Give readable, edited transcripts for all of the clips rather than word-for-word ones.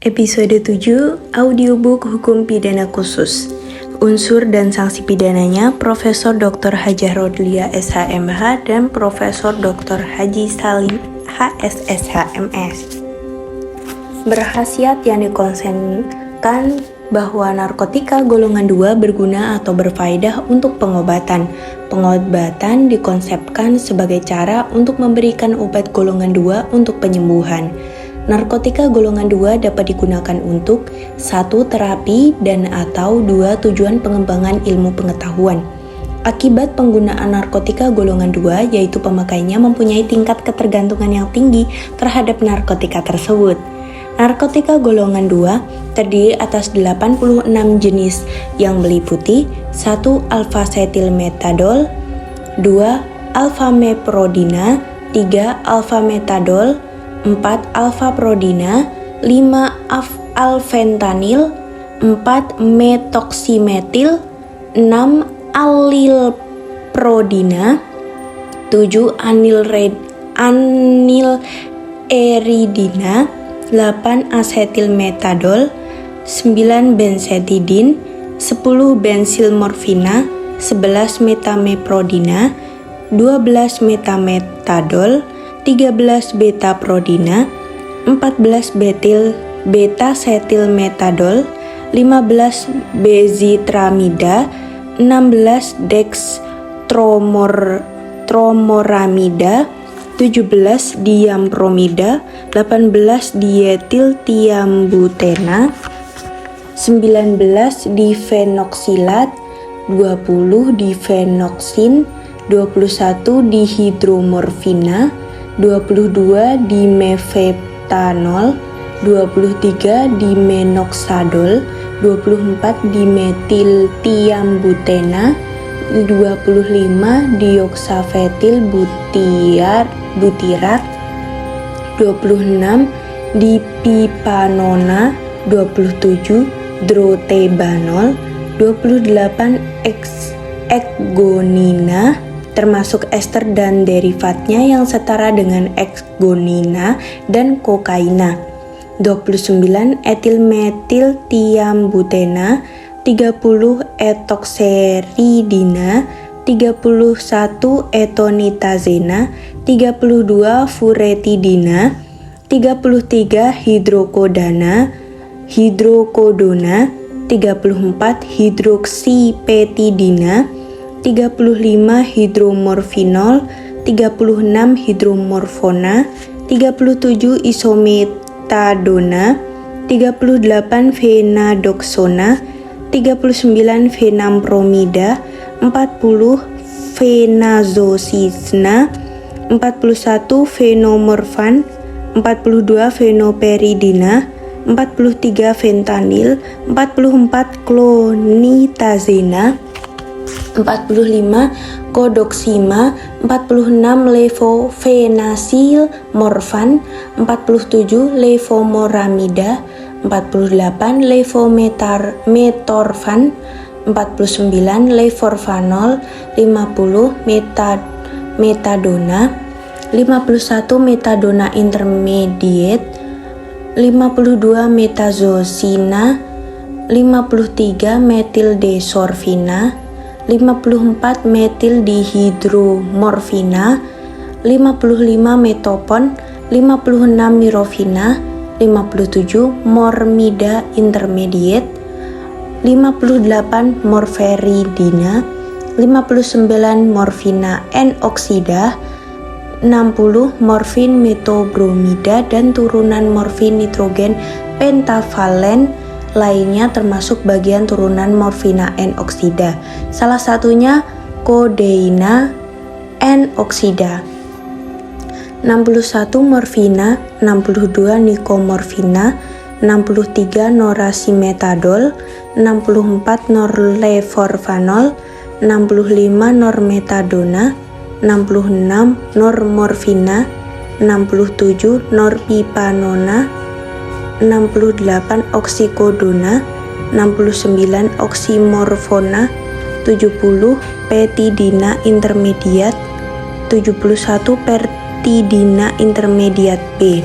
Episode 7, Audiobook Hukum Pidana Khusus. Unsur dan sanksi pidananya Profesor Dr. Hajah Rodlia SHMH dan Profesor Dr. Haji Salim HSSH MS. Berkhasiat yang dikonsenkan bahwa narkotika golongan 2 berguna atau berfaedah untuk pengobatan. Pengobatan dikonsepkan sebagai cara untuk memberikan obat golongan 2 untuk penyembuhan. Narkotika golongan 2 dapat digunakan untuk 1. Terapi dan atau 2. Tujuan pengembangan ilmu pengetahuan. Akibat penggunaan narkotika golongan 2 yaitu pemakainya mempunyai tingkat ketergantungan yang tinggi terhadap narkotika tersebut. Narkotika golongan 2 terdiri atas 86 jenis yang meliputi 1. Alfacetilmetadol, 2. Alfameprodina, 3. Alfametadol, 4. Alfaprodina, 5. Alfentanil, 4. Metoximetil, 6. Alilprodina, 7. Anileridina, 8. Asetilmetadol, 9. Benzetidin, 10. Bensilmorfina, 11. Metameprodina, 12. Metametadol, 13 betaprodina, 14 betasetilmetadol, 15 bezitramida, 16 dextromoramida, 17 diampromida, 18 dietiltiambutena, 19 difenoksilat, 20 difenoksin, 21 dihidromorfina, 22 dimefentanol, 23 dimenoxadol, 24 dimetiltiambutena, 25 dioksafetil butirat, 26 dipipanona, 27 drotebanol, 28 ekgonina termasuk ester dan derivatnya yang setara dengan ekgonina dan kokaina, 29 etilmetiltiambutena, 30 etoxeridina, 31 etonitazena, 32 furetidina, 33 hidrokodona, 34 hidroksipetidina, 35 hidromorfinol, 36 hidromorfona, 37 isometadona, 38 fenadoxona, 39 fenampromida, 40 fenazosisna, 41 fenomorfan, 42 fenoperidina, 43 fentanil, 44 klonitazena, 45 kodoksima, 46 levofenasil morfan, 47 levomoramida, 48 levometorfan, 49 levorfanol, 50 metadona, 51 metadona intermediate, 52 metazosina, 53 metildesorfina, 54 metil dihidromorfina, 55 metopon, 56 mirofina, 57 mormida intermediate, 58 morferidina, 59 morfina N-oksida, 60 morfin metobromida dan turunan morfin nitrogen pentavalen lainnya termasuk bagian turunan morfina N-oksida. Salah satunya kodeina N-oksida. 61 morfina, 62 nikomorfina, 63 norasimetadol, 64 norlevorfanol, 65 normetadona, 66 normorfina, 67 norpipanona, 68 oksikodona, 69 oksimorfona, 70 petidina intermediat, 71 pertidina intermediat B.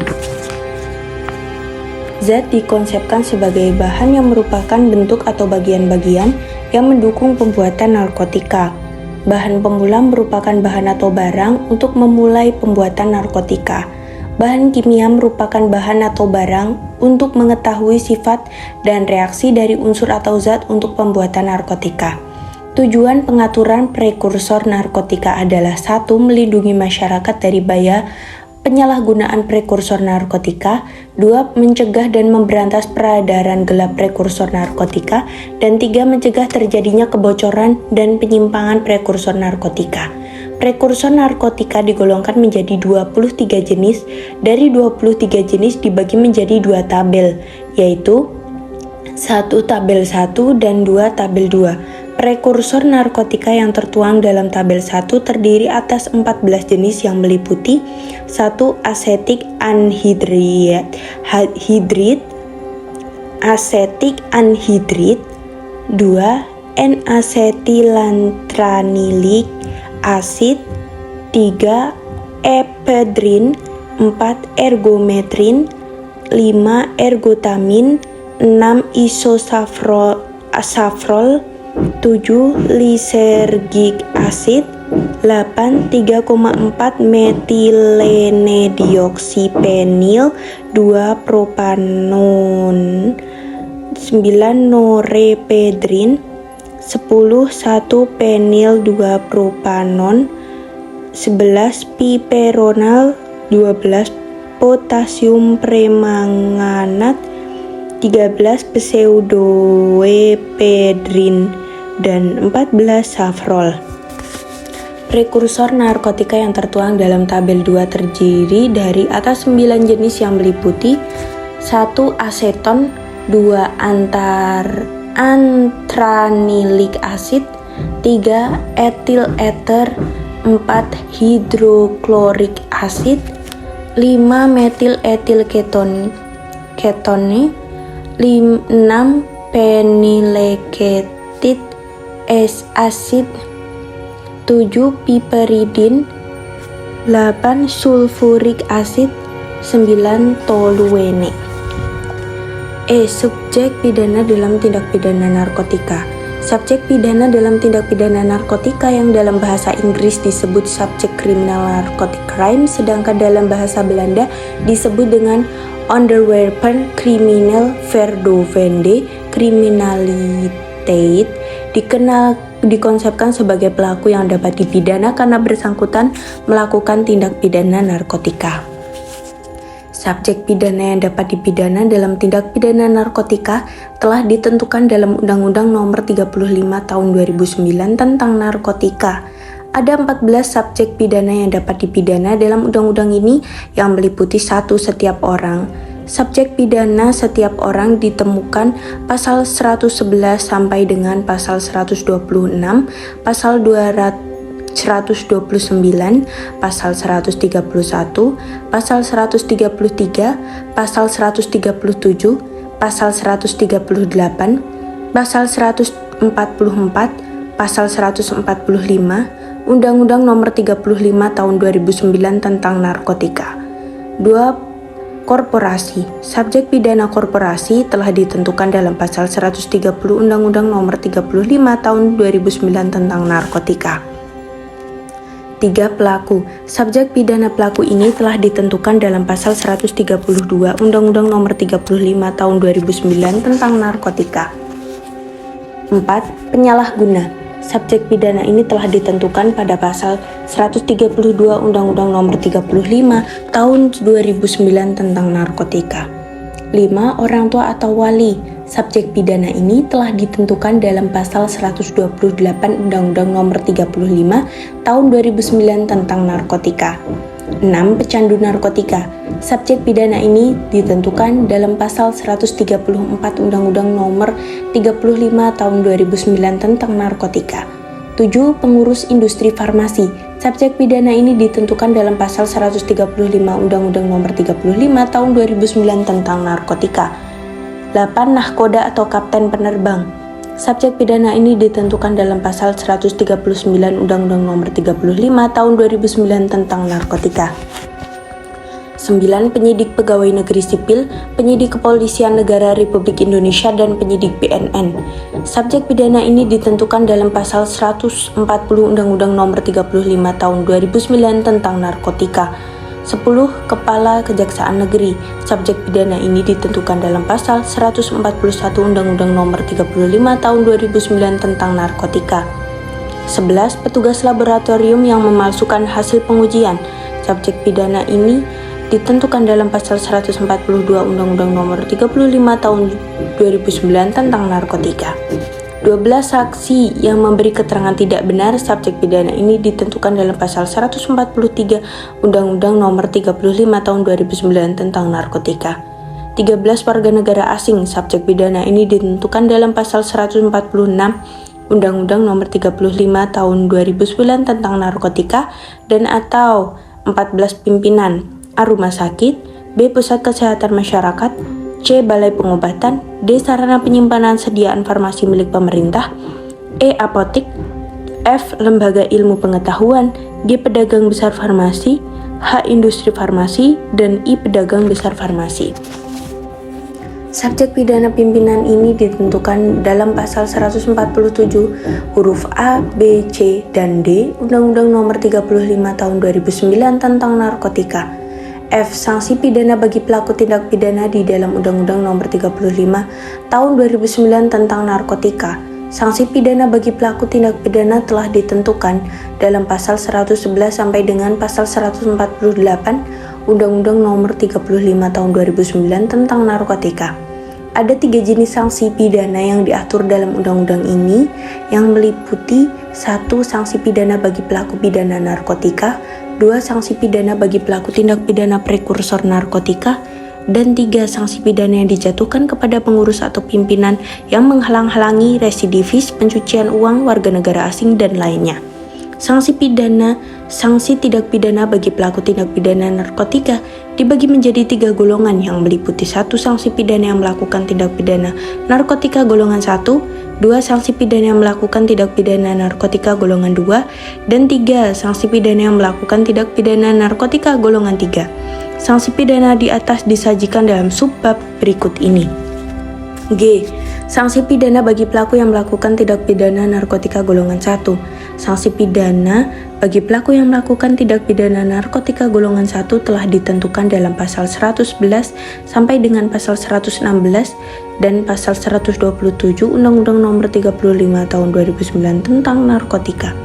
Zat dikonsepkan sebagai bahan yang merupakan bentuk atau bagian-bagian yang mendukung pembuatan narkotika. Bahan pemula merupakan bahan atau barang untuk memulai pembuatan narkotika. Bahan kimia merupakan bahan atau barang untuk mengetahui sifat dan reaksi dari unsur atau zat untuk pembuatan narkotika. Tujuan pengaturan prekursor narkotika adalah 1. Melindungi masyarakat dari bahaya penyalahgunaan prekursor narkotika, 2. Mencegah dan memberantas peredaran gelap prekursor narkotika, dan 3. Mencegah terjadinya kebocoran dan penyimpangan prekursor narkotika. Prekursor narkotika digolongkan menjadi 23 jenis. Dari 23 jenis dibagi menjadi 2 tabel, yaitu 1 tabel 1 dan 2 tabel 2. Prekursor narkotika yang tertuang dalam tabel 1 terdiri atas 14 jenis yang meliputi 1. Asetik anhidrid, asetik anhidrid, 2. N-asetilantranilic acid, 3. Ephedrin, 4. Ergometrin, 5. Ergotamin, 6. Isosafrol, 7. Lysergic acid, 8. 3,4 metilenedioksipenil 2 propanon, 9. Norepedrin, 10. 1 penil 2 propanon, 11. Piperonal, 12. Potasium permanganat, 13. Pseudoephedrin, dan 14. Safrol. Prekursor narkotika yang tertuang dalam tabel 2 terdiri dari atas 9 jenis yang meliputi 1. Aseton, 2. Antranilic acid, 3. Etil ether, 4. Hidroklorik acid, 5. Metil etil ketone, 6. Phenylethyl acid, 7. Piperidin, 8. Sulfuric acid, 9. Toluene. Subjek pidana dalam tindak pidana narkotika. Subjek pidana dalam tindak pidana narkotika yang dalam bahasa Inggris disebut subjek criminal narcotic crime, sedangkan dalam bahasa Belanda disebut dengan onderwerpen crimineel verdovende criminaliteit. Dikonsepkan sebagai pelaku yang dapat dipidana karena bersangkutan melakukan tindak pidana narkotika. Subjek pidana yang dapat dipidana dalam tindak pidana narkotika telah ditentukan dalam Undang-Undang Nomor 35 Tahun 2009 tentang narkotika. Ada 14 subjek pidana yang dapat dipidana dalam undang-undang ini yang meliputi 1. Setiap orang. Subjek pidana setiap orang ditemukan pasal 111 sampai dengan pasal 126, pasal 129, pasal 131, pasal 133, pasal 137, pasal 138, pasal 144, pasal 145, Undang-Undang Nomor 35 Tahun 2009 tentang narkotika. 2. Korporasi. Subjek pidana korporasi telah ditentukan dalam pasal 130 Undang-Undang Nomor 35 Tahun 2009 tentang narkotika. 3. Pelaku. Subjek pidana pelaku ini telah ditentukan dalam pasal 132 Undang-Undang Nomor 35 Tahun 2009 tentang narkotika. 4. Penyalahguna. Subjek pidana ini telah ditentukan pada pasal 132 Undang-Undang Nomor 35 Tahun 2009 tentang narkotika. 5. Orang tua atau wali. Subjek pidana ini telah ditentukan dalam pasal 128 Undang-Undang Nomor 35 Tahun 2009 tentang narkotika. 6. Pecandu narkotika. Subjek pidana ini ditentukan dalam pasal 134 Undang-Undang Nomor 35 Tahun 2009 tentang narkotika. 7. Pengurus industri farmasi. Subjek pidana ini ditentukan dalam pasal 135 Undang-Undang Nomor 35 Tahun 2009 tentang narkotika. 8. Nahkoda atau kapten penerbang. Subjek pidana ini ditentukan dalam pasal 139 Undang-Undang Nomor 35 Tahun 2009 tentang narkotika. 9. Penyidik pegawai negeri sipil, penyidik kepolisian negara Republik Indonesia, dan penyidik BNN. Subjek pidana ini ditentukan dalam pasal 140 Undang-Undang Nomor 35 Tahun 2009 tentang narkotika. 10. Kepala Kejaksaan Negeri. Subjek pidana ini ditentukan dalam pasal 141 Undang-Undang Nomor 35 Tahun 2009 tentang narkotika. 11. Petugas laboratorium yang memalsukan hasil pengujian. Subjek pidana ini ditentukan dalam pasal 142 Undang-Undang Nomor 35 Tahun 2009 tentang narkotika. 12. Saksi yang memberi keterangan tidak benar. Subjek pidana ini ditentukan dalam pasal 143 Undang-Undang Nomor 35 Tahun 2009 tentang narkotika. 13. Warga negara asing. Subjek pidana ini ditentukan dalam pasal 146 Undang-Undang Nomor 35 Tahun 2009 tentang narkotika dan atau 14. Pimpinan A. Rumah sakit, B. Pusat Kesehatan Masyarakat, C. Balai Pengobatan, D. Sarana penyimpanan sediaan farmasi milik pemerintah, E. Apotik, F. Lembaga ilmu pengetahuan, G. Pedagang besar farmasi, H. Industri farmasi, dan I. Pedagang besar farmasi. Subjek pidana pimpinan ini ditentukan dalam pasal 147 huruf A, B, C, dan D Undang-Undang Nomor 35 Tahun 2009 tentang narkotika. F. Sanksi pidana bagi pelaku tindak pidana di dalam Undang-Undang Nomor 35 Tahun 2009 tentang narkotika. Sanksi pidana bagi pelaku tindak pidana telah ditentukan dalam pasal 111 sampai dengan pasal 148 Undang-Undang Nomor 35 Tahun 2009 tentang narkotika. Ada 3 jenis sanksi pidana yang diatur dalam undang-undang ini yang meliputi 1. Sanksi pidana bagi pelaku pidana narkotika, 2. Sanksi pidana bagi pelaku tindak pidana prekursor narkotika, dan 3. Sanksi pidana yang dijatuhkan kepada pengurus atau pimpinan yang menghalang-halangi residivis, pencucian uang, warga negara asing, dan lainnya. Sanksi tidak pidana bagi pelaku tindak pidana narkotika dibagi menjadi 3 golongan yang meliputi 1. Sanksi pidana yang melakukan tindak pidana narkotika golongan 1, 2. Sanksi pidana yang melakukan tindak pidana narkotika golongan 2, dan 3. Sanksi pidana yang melakukan tindak pidana narkotika golongan 3. Sanksi pidana di atas disajikan dalam subbab berikut ini. G. Sanksi pidana bagi pelaku yang melakukan tindak pidana narkotika golongan 1. Sanksi pidana bagi pelaku yang melakukan tindak pidana narkotika golongan 1 telah ditentukan dalam pasal 111 sampai dengan pasal 116 dan pasal 127 Undang-Undang Nomor 35 Tahun 2009 tentang narkotika.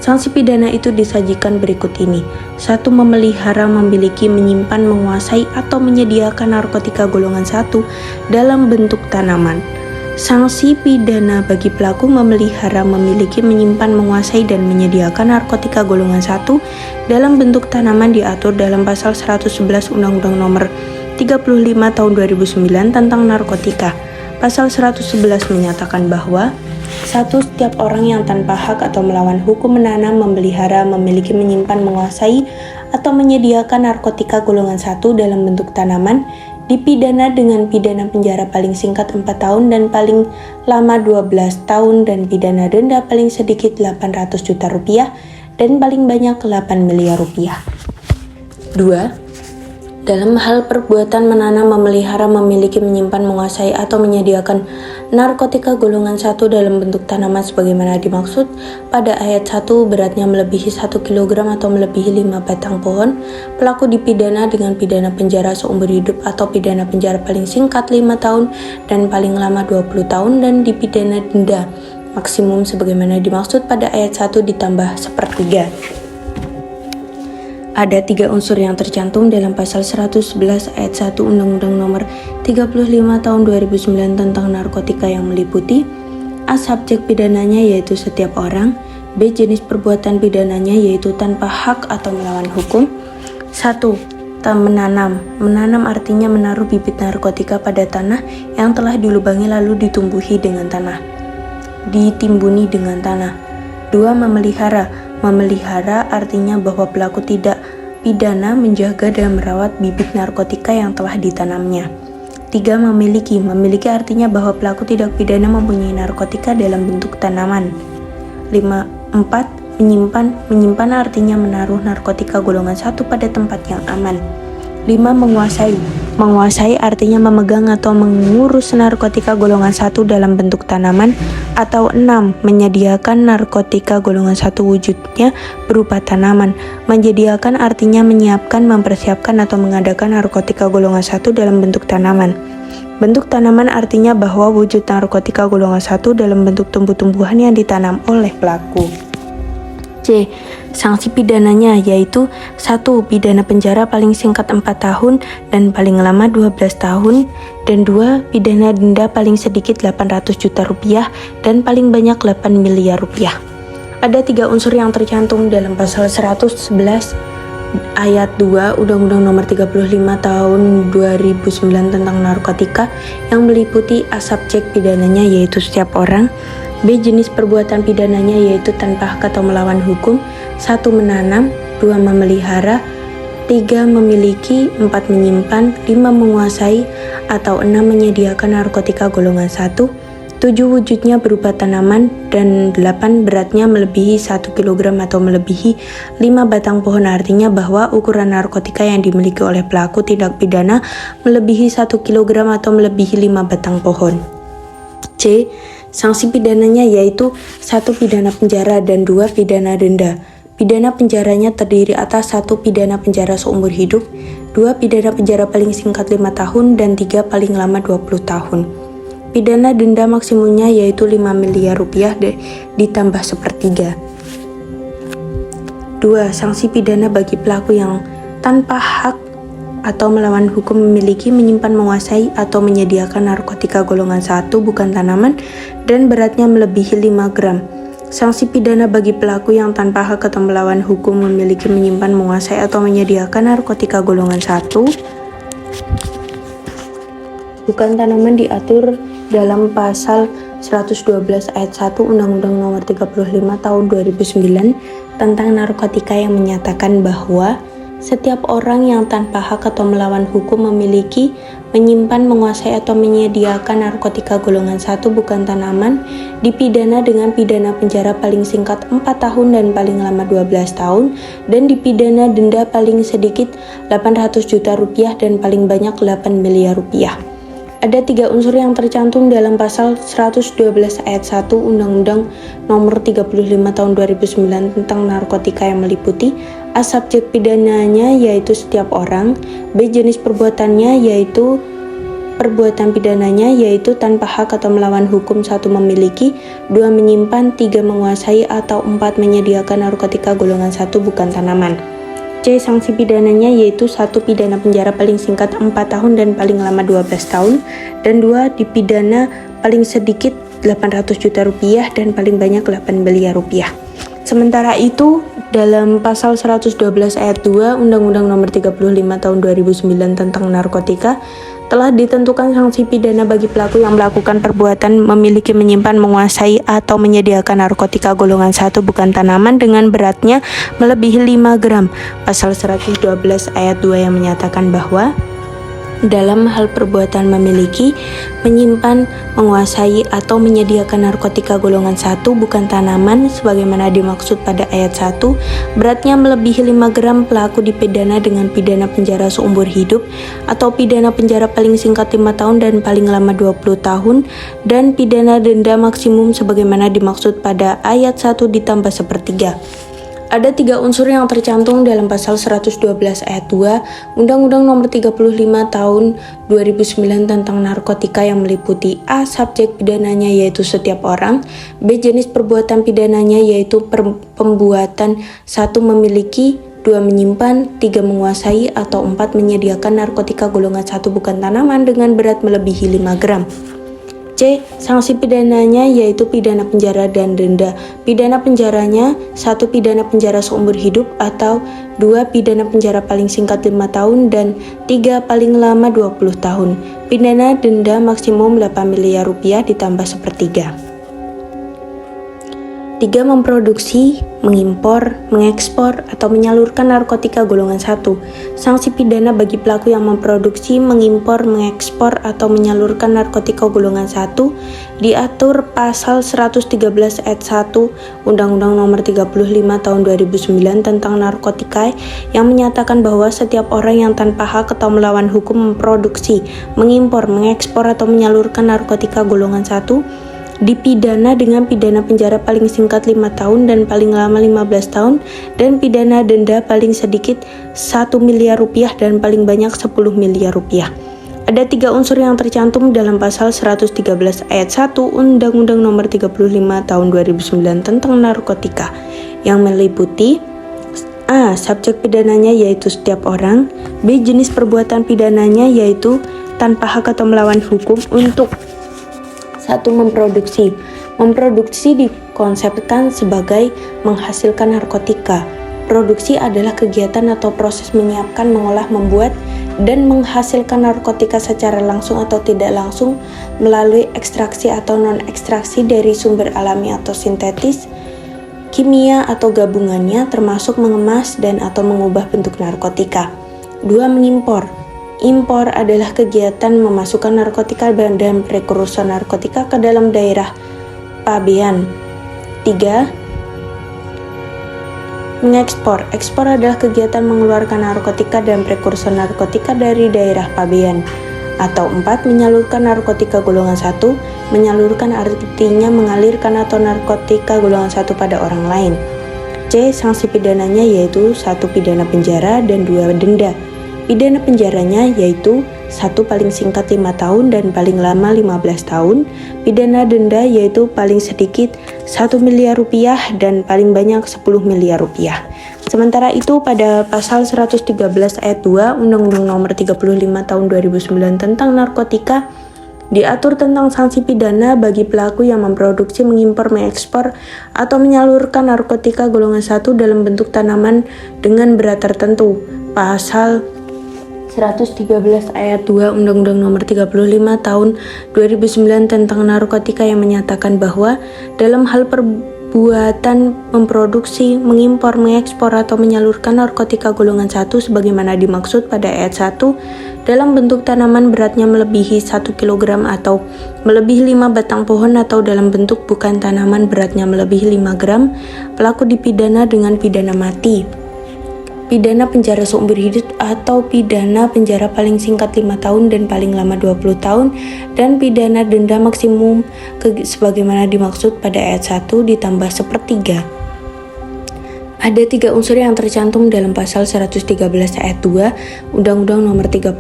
Sanksi pidana itu disajikan berikut ini. 1. Memelihara, memiliki, menyimpan, menguasai, atau menyediakan narkotika golongan 1 dalam bentuk tanaman. Sanksi pidana bagi pelaku memelihara, memiliki, menyimpan, menguasai, dan menyediakan narkotika golongan 1 dalam bentuk tanaman diatur dalam pasal 111 Undang-Undang Nomor 35 Tahun 2009 tentang narkotika. Pasal 111 menyatakan bahwa 1. Setiap orang yang tanpa hak atau melawan hukum menanam, memelihara, memiliki, menyimpan, menguasai, atau menyediakan narkotika golongan 1 dalam bentuk tanaman dipidana dengan pidana penjara paling singkat 4 tahun dan paling lama 12 tahun dan pidana denda paling sedikit 800 juta rupiah dan paling banyak 8 miliar rupiah. 2. Dalam hal perbuatan menanam, memelihara, memiliki, menyimpan, menguasai, atau menyediakan narkotika golongan 1 dalam bentuk tanaman sebagaimana dimaksud pada ayat 1 beratnya melebihi 1 kg atau melebihi 5 batang pohon, pelaku dipidana dengan pidana penjara seumur hidup atau pidana penjara paling singkat 5 tahun dan paling lama 20 tahun dan dipidana denda maksimum sebagaimana dimaksud pada ayat 1 ditambah 1/3. Ada 3 unsur yang tercantum dalam pasal 111 ayat 1 Undang-Undang Nomor 35 Tahun 2009 tentang narkotika yang meliputi A. Subjek pidananya yaitu setiap orang, B. Jenis perbuatan pidananya yaitu tanpa hak atau melawan hukum. 1. Menanam. Menanam artinya menaruh bibit narkotika pada tanah yang telah dilubangi lalu ditimbuni dengan tanah. 2. Memelihara. Memelihara artinya bahwa pelaku tidak pidana menjaga dan merawat bibit narkotika yang telah ditanamnya. 3. Memiliki. Memiliki artinya bahwa pelaku tidak pidana mempunyai narkotika dalam bentuk tanaman. 4. Menyimpan. Menyimpan artinya menaruh narkotika golongan 1 pada tempat yang aman. 5. Menguasai. Menguasai artinya memegang atau mengurus narkotika golongan 1 dalam bentuk tanaman, atau 6. Menyediakan narkotika golongan 1 wujudnya berupa tanaman. Menyediakan artinya menyiapkan, mempersiapkan, atau mengadakan narkotika golongan 1 dalam bentuk tanaman. Bentuk tanaman artinya bahwa wujud narkotika golongan 1 dalam bentuk tumbuh-tumbuhan yang ditanam oleh pelaku. C. Sanksi pidananya yaitu 1. Pidana penjara paling singkat 4 tahun dan paling lama 12 tahun, dan 2. Pidana denda paling sedikit 800 juta rupiah dan paling banyak 8 miliar rupiah. Ada 3 unsur yang tercantum dalam pasal 111 ayat 2 Undang-Undang Nomor 35 Tahun 2009 tentang narkotika yang meliputi A. Subjek pidananya yaitu setiap orang, B. Jenis perbuatan pidananya yaitu tanpa hak atau melawan hukum, 1. Menanam, 2. Memelihara, 3. Memiliki, 4. Menyimpan, 5. Menguasai, atau 6. Menyediakan narkotika golongan 1, 7. Wujudnya berupa tanaman, dan 8. Beratnya melebihi 1 kg atau melebihi 5 batang pohon, artinya bahwa ukuran narkotika yang dimiliki oleh pelaku tindak pidana melebihi 1 kg atau melebihi 5 batang pohon. C. Sanksi pidananya yaitu 1. Pidana penjara dan 2. Pidana denda. Pidana penjaranya terdiri atas 1. Pidana penjara seumur hidup, 2. Pidana penjara paling singkat 5 tahun, dan 3. Paling lama 20 tahun. Pidana denda maksimumnya yaitu 5 miliar rupiah ditambah sepertiga. 2. Sanksi pidana bagi pelaku yang tanpa hak atau melawan hukum memiliki, menyimpan, menguasai, atau menyediakan narkotika golongan 1 bukan tanaman dan beratnya melebihi 5 gram. Sanksi pidana bagi pelaku yang tanpa hak atau melawan hukum memiliki, menyimpan, menguasai, atau menyediakan narkotika golongan 1 bukan tanaman diatur dalam pasal 112 ayat 1 Undang-Undang Nomor 35 Tahun 2009 tentang narkotika yang menyatakan bahwa setiap orang yang tanpa hak atau melawan hukum memiliki, menyimpan, menguasai, atau menyediakan narkotika golongan 1 bukan tanaman dipidana dengan pidana penjara paling singkat 4 tahun dan paling lama 12 tahun, dan dipidana denda paling sedikit 800 juta rupiah dan paling banyak 8 miliar rupiah. Ada 3 unsur yang tercantum dalam pasal 112 ayat 1 Undang-Undang Nomor 35 Tahun 2009 tentang narkotika yang meliputi A. Subjek pidananya yaitu setiap orang, B. Jenis perbuatannya yaitu perbuatan pidananya yaitu tanpa hak atau melawan hukum, 1. Memiliki, 2. Menyimpan, 3. Menguasai, atau 4. Menyediakan narkotika golongan 1 bukan tanaman. C. Sanksi pidananya yaitu 1. Pidana penjara paling singkat 4 tahun dan paling lama 12 tahun, dan 2. Dipidana paling sedikit 800 juta rupiah dan paling banyak 8 miliar rupiah. Sementara itu, dalam pasal 112 ayat 2 Undang-Undang Nomor 35 Tahun 2009 tentang narkotika telah ditentukan sanksi pidana bagi pelaku yang melakukan perbuatan memiliki, menyimpan, menguasai, atau menyediakan narkotika golongan 1 bukan tanaman dengan beratnya melebihi 5 gram. Pasal 112 ayat 2 yang menyatakan bahwa dalam hal perbuatan memiliki, menyimpan, menguasai, atau menyediakan narkotika golongan 1 bukan tanaman sebagaimana dimaksud pada ayat 1, beratnya melebihi 5 gram, pelaku dipidana dengan pidana penjara seumur hidup atau pidana penjara paling singkat 5 tahun dan paling lama 20 tahun, dan pidana denda maksimum sebagaimana dimaksud pada ayat 1 ditambah sepertiga. Ada 3 unsur yang tercantum dalam pasal 112 ayat 2 Undang-Undang Nomor 35 Tahun 2009 tentang narkotika yang meliputi A. Subjek pidananya yaitu setiap orang, B. Jenis perbuatan pidananya yaitu pembuatan 1. Memiliki, 2. Menyimpan, 3. Menguasai, atau 4. Menyediakan narkotika golongan 1 bukan tanaman dengan berat melebihi 5 gram. C. Sanksi pidananya yaitu pidana penjara dan denda. Pidana penjaranya 1. Pidana penjara seumur hidup, atau 2. Pidana penjara paling singkat 5 tahun dan 3. Paling lama 20 tahun. Pidana denda maksimum 8 miliar rupiah ditambah sepertiga. 3. Memproduksi, mengimpor, mengekspor, atau menyalurkan narkotika golongan 1. Sanksi pidana bagi pelaku yang memproduksi, mengimpor, mengekspor, atau menyalurkan narkotika golongan 1 diatur pasal 113 ayat 1 Undang-Undang Nomor 35 Tahun 2009 tentang narkotika yang menyatakan bahwa setiap orang yang tanpa hak atau melawan hukum memproduksi, mengimpor, mengekspor, atau menyalurkan narkotika golongan 1 dipidana dengan pidana penjara paling singkat 5 tahun dan paling lama 15 tahun dan pidana denda paling sedikit 1 miliar rupiah dan paling banyak 10 miliar rupiah. Ada 3 unsur yang tercantum dalam pasal 113 ayat 1 Undang-Undang Nomor 35 Tahun 2009 tentang narkotika yang meliputi A. Subjek pidananya yaitu setiap orang. B. Jenis perbuatan pidananya yaitu tanpa hak atau melawan hukum untuk 1. Memproduksi. Memproduksi dikonsepkan sebagai menghasilkan narkotika. Produksi adalah kegiatan atau proses menyiapkan, mengolah, membuat, dan menghasilkan narkotika secara langsung atau tidak langsung melalui ekstraksi atau non-ekstraksi dari sumber alami atau sintetis, kimia atau gabungannya, termasuk mengemas dan atau mengubah bentuk narkotika. 2. Mengimpor. Impor adalah kegiatan memasukkan narkotika dan prekursor narkotika ke dalam daerah pabean. 3. Mengekspor. Ekspor adalah kegiatan mengeluarkan narkotika dan prekursor narkotika dari daerah pabean. Atau 4. Menyalurkan narkotika golongan 1. Menyalurkan artinya mengalirkan atau narkotika golongan 1 pada orang lain. C. Sanksi pidananya yaitu 1. Pidana penjara dan 2. Denda. Pidana penjaranya yaitu 1. Paling singkat 5 tahun dan paling lama 15 tahun. Pidana denda yaitu paling sedikit 1 miliar rupiah dan paling banyak 10 miliar rupiah. Sementara itu pada pasal 113 ayat 2 Undang-Undang Nomor 35 Tahun 2009 tentang narkotika diatur tentang sanksi pidana bagi pelaku yang memproduksi, mengimpor, mengekspor, atau menyalurkan narkotika golongan 1 dalam bentuk tanaman dengan berat tertentu. Pasal 113 ayat 2 Undang-Undang Nomor 35 Tahun 2009 tentang narkotika yang menyatakan bahwa dalam hal perbuatan memproduksi, mengimpor, mengekspor, atau menyalurkan narkotika golongan 1 sebagaimana dimaksud pada ayat 1 dalam bentuk tanaman beratnya melebihi 1 kg atau melebihi 5 batang pohon atau dalam bentuk bukan tanaman beratnya melebihi 5 gram, pelaku dipidana dengan pidana mati, pidana penjara seumur hidup atau pidana penjara paling singkat 5 tahun dan paling lama 20 tahun dan pidana denda maksimum sebagaimana dimaksud pada ayat 1 ditambah sepertiga. Ada 3 unsur yang tercantum dalam pasal 113 ayat 2 Undang-Undang Nomor 35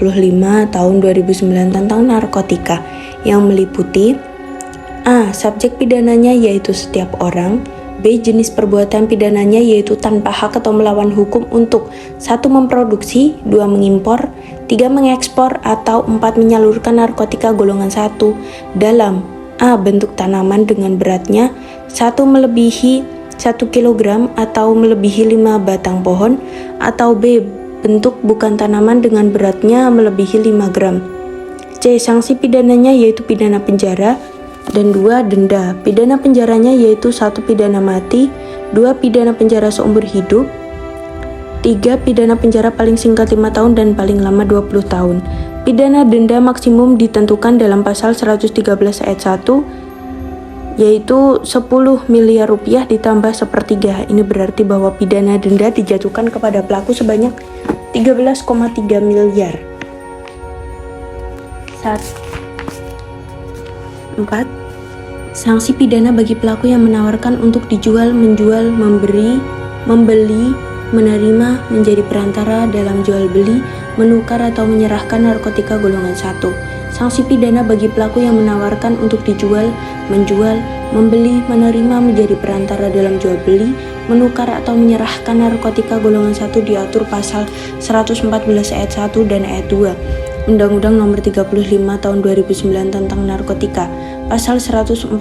Tahun 2009 tentang narkotika yang meliputi A. Subjek pidananya yaitu setiap orang. B. Jenis perbuatan pidananya yaitu tanpa hak atau melawan hukum untuk 1. Memproduksi, 2. Mengimpor, 3. Mengekspor, atau 4. Menyalurkan narkotika golongan 1 dalam A. Bentuk tanaman dengan beratnya 1 melebihi 1 kg atau melebihi 5 batang pohon, atau B. Bentuk bukan tanaman dengan beratnya melebihi 5 gram. C. Sanksi pidananya yaitu pidana penjara dan 2. Denda. Pidana penjaranya yaitu 1. Pidana mati, 2. Pidana penjara seumur hidup, 3. Pidana penjara paling singkat 5 tahun dan paling lama 20 tahun. Pidana denda maksimum ditentukan dalam pasal 113 ayat 1 yaitu 10 miliar rupiah ditambah sepertiga. Ini berarti bahwa pidana denda dijatuhkan kepada pelaku sebanyak 13,3 miliar. 4. Sanksi pidana bagi pelaku yang menawarkan untuk dijual, menjual, memberi, membeli, menerima, menjadi perantara dalam jual beli, menukar atau menyerahkan narkotika golongan 1. Sanksi pidana bagi pelaku yang menawarkan untuk dijual, menjual, membeli, menerima, menjadi perantara dalam jual beli, menukar atau menyerahkan narkotika golongan 1 diatur pasal 114 ayat 1 dan ayat 2 Undang-Undang Nomor 35 Tahun 2009 tentang narkotika. Pasal 114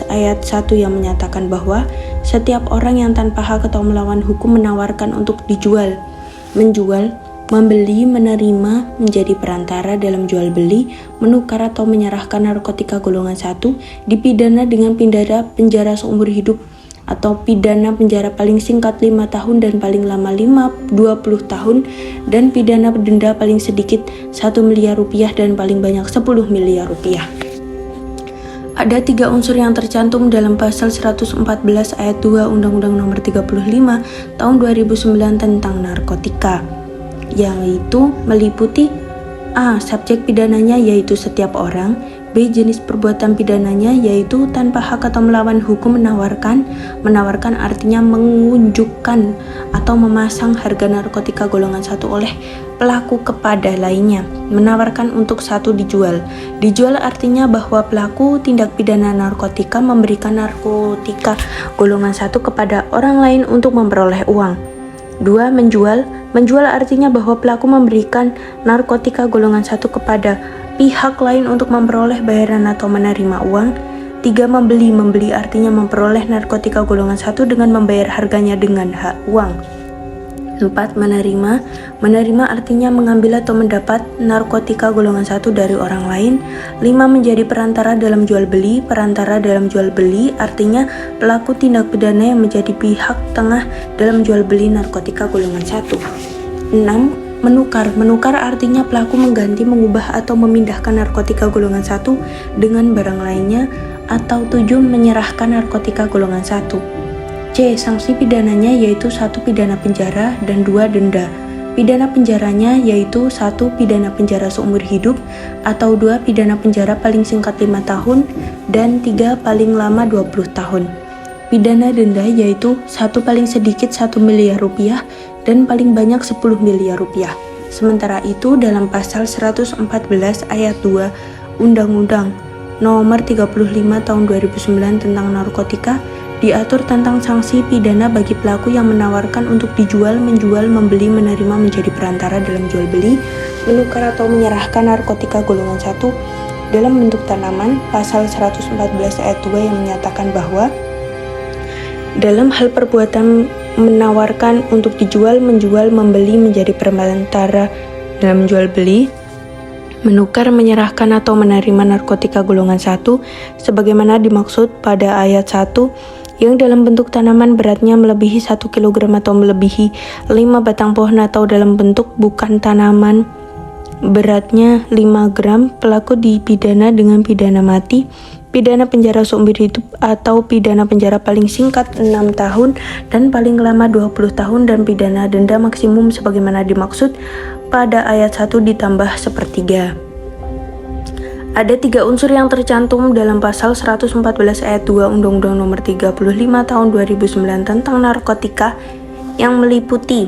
ayat 1 yang menyatakan bahwa setiap orang yang tanpa hak atau melawan hukum menawarkan untuk dijual, menjual, membeli, menerima, menjadi perantara dalam jual beli, menukar atau menyerahkan narkotika golongan 1 dipidana dengan pidana penjara seumur hidup atau pidana penjara paling singkat 5 tahun dan paling lama 20 tahun, dan pidana denda paling sedikit 1 miliar rupiah dan paling banyak 10 miliar rupiah. Ada 3 unsur yang tercantum dalam pasal 114 ayat 2 Undang-Undang Nomor 35 Tahun 2009 tentang narkotika, yaitu meliputi A. Subjek pidananya yaitu setiap orang. B. Jenis perbuatan pidananya yaitu tanpa hak atau melawan hukum menawarkan. Menawarkan artinya mengunjukkan atau memasang harga narkotika golongan 1 oleh pelaku kepada lainnya. Menawarkan untuk satu dijual. Dijual artinya bahwa pelaku tindak pidana narkotika memberikan narkotika golongan 1 kepada orang lain untuk memperoleh uang. 2. Menjual. Menjual artinya bahwa pelaku memberikan narkotika golongan 1 kepada pihak lain untuk memperoleh bayaran atau menerima uang. 3. Membeli. Membeli artinya memperoleh narkotika golongan 1 dengan membayar harganya dengan uang. 4. Menerima. Menerima artinya mengambil atau mendapat narkotika golongan 1 dari orang lain. 5. Menjadi perantara dalam jual beli. Perantara dalam jual beli artinya pelaku tindak pidana yang menjadi pihak tengah dalam jual beli narkotika golongan 1. 6. Menukar. Menukar artinya pelaku mengganti, mengubah atau memindahkan narkotika golongan 1 dengan barang lainnya. Atau 7. Menyerahkan narkotika golongan 1. C. Sanksi pidananya yaitu 1. Pidana penjara dan 2. Denda. Pidana penjaranya yaitu 1. Pidana penjara seumur hidup atau 2. Pidana penjara paling singkat 5 tahun dan 3. Paling lama 20 tahun. Pidana denda yaitu 1. Paling sedikit 1 miliar rupiah dan paling banyak 10 miliar rupiah. Sementara itu dalam pasal 114 ayat 2 Undang-Undang Nomor 35 Tahun 2009 tentang narkotika diatur tentang sanksi pidana bagi pelaku yang menawarkan untuk dijual, menjual, membeli, menerima, menjadi perantara dalam jual beli, menukar atau menyerahkan narkotika golongan 1 dalam bentuk tanaman. Pasal 114 ayat 2 yang menyatakan bahwa dalam hal perbuatan menawarkan untuk dijual, menjual, membeli, menjadi perantara dalam jual beli, menukar, menyerahkan atau menerima narkotika golongan 1 sebagaimana dimaksud pada ayat 1 yang dalam bentuk tanaman beratnya melebihi 1 kg atau melebihi 5 batang pohon, atau dalam bentuk bukan tanaman beratnya 5 gram, pelaku dipidana dengan pidana mati, pidana penjara seumur hidup atau pidana penjara paling singkat 6 tahun dan paling lama 20 tahun dan pidana denda maksimum sebagaimana dimaksud pada ayat 1 ditambah sepertiga. Ada 3 unsur yang tercantum dalam pasal 114 ayat 2 Undang-Undang Nomor 35 Tahun 2009 tentang narkotika yang meliputi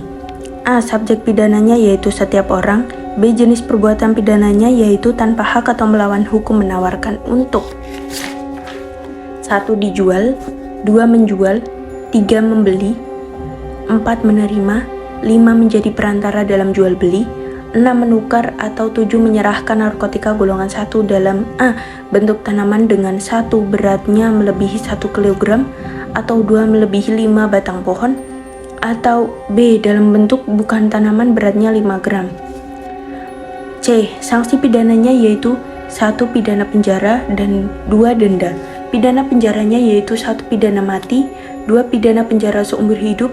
A. Subjek pidananya yaitu setiap orang. B. Jenis perbuatan pidananya yaitu tanpa hak atau melawan hukum menawarkan untuk 1. Dijual, 2. Menjual, 3. Membeli, 4. Menerima, 5. Menjadi perantara dalam jual beli, 6. Menukar atau 7. Menyerahkan narkotika golongan 1 dalam A. Bentuk tanaman dengan 1. Beratnya melebihi 1 kg atau 2. Melebihi 5 batang pohon, atau B. Dalam bentuk bukan tanaman beratnya 5 gram. C. Sanksi pidananya yaitu 1. Pidana penjara dan 2. Denda. Pidana penjaranya yaitu 1. Pidana mati, 2. Pidana penjara seumur hidup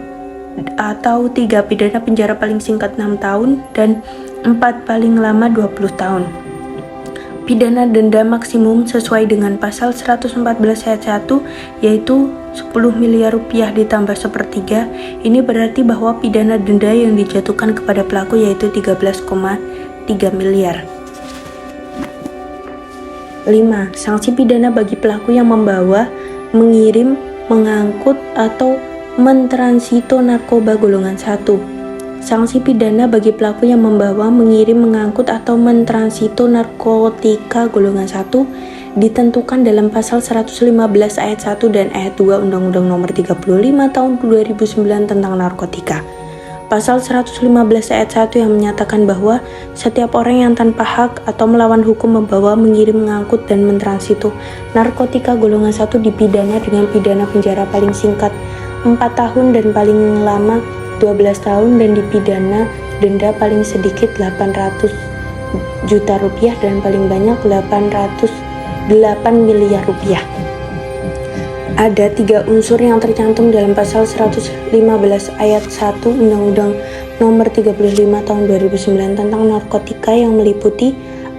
atau 3. Pidana penjara paling singkat 6 tahun dan 4. Paling lama 20 tahun. Pidana denda maksimum sesuai dengan pasal 114 ayat 1 yaitu 10 miliar rupiah ditambah sepertiga. Ini berarti bahwa pidana denda yang dijatuhkan kepada pelaku yaitu 13,3 miliar. 5. Sanksi pidana bagi pelaku yang membawa, mengirim, mengangkut, atau mentransito narkoba golongan 1. Sanksi pidana bagi pelaku yang membawa, mengirim, mengangkut, atau mentransito narkotika golongan 1 ditentukan dalam pasal 115 ayat 1 dan ayat 2 Undang-Undang Nomor 35 Tahun 2009 tentang narkotika. Pasal 115 ayat 1 yang menyatakan bahwa setiap orang yang tanpa hak atau melawan hukum membawa, mengirim, mengangkut, dan mentransito narkotika golongan 1 dipidana dengan pidana penjara paling singkat 4 tahun dan paling lama 12 tahun dan dipidana denda paling sedikit 800 juta rupiah dan paling banyak 808 miliar rupiah. Ada 3 unsur yang tercantum dalam pasal 115 ayat 1 Undang-Undang Nomor 35 Tahun 2009 tentang narkotika yang meliputi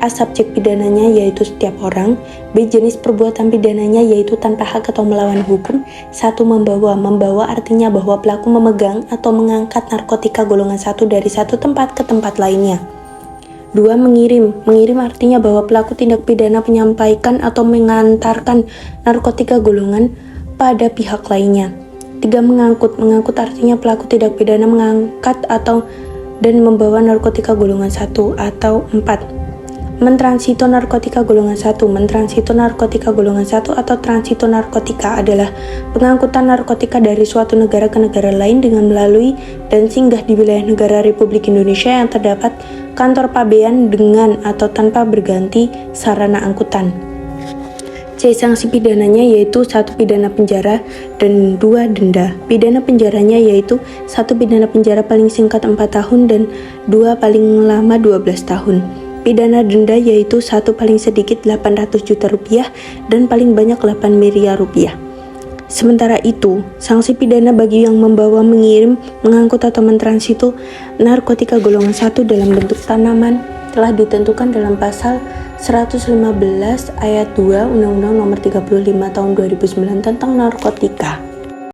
A. Subjek pidananya yaitu setiap orang. B. Jenis perbuatan pidananya yaitu tanpa hak atau melawan hukum. 1. Membawa. Membawa artinya bahwa pelaku memegang atau mengangkat narkotika golongan 1 dari satu tempat ke tempat lainnya. 2. Mengirim. Mengirim artinya bahwa pelaku tindak pidana menyampaikan atau mengantarkan narkotika golongan pada pihak lainnya. 3. Mengangkut. Mengangkut artinya pelaku tindak pidana mengangkat atau dan membawa narkotika golongan 1 atau 4. Mentransito narkotika golongan 1. Mentransito narkotika golongan 1 atau transito narkotika adalah pengangkutan narkotika dari suatu negara ke negara lain dengan melalui dan singgah di wilayah negara Republik Indonesia yang terdapat kantor pabean dengan atau tanpa berganti sarana angkutan. C. Sanksi pidananya yaitu 1. Pidana penjara dan 2. Denda. Pidana penjaranya yaitu 1. Pidana penjara paling singkat 4 tahun dan 2. paling lama 12 tahun. Pidana denda yaitu 1. paling sedikit 800 juta rupiah dan paling banyak 8 miliar rupiah. Sementara itu, sanksi pidana bagi yang membawa, mengirim, mengangkut atau mentransito narkotika golongan 1 dalam bentuk tanaman telah ditentukan dalam pasal 115 ayat 2 Undang-Undang Nomor 35 Tahun 2009 tentang narkotika.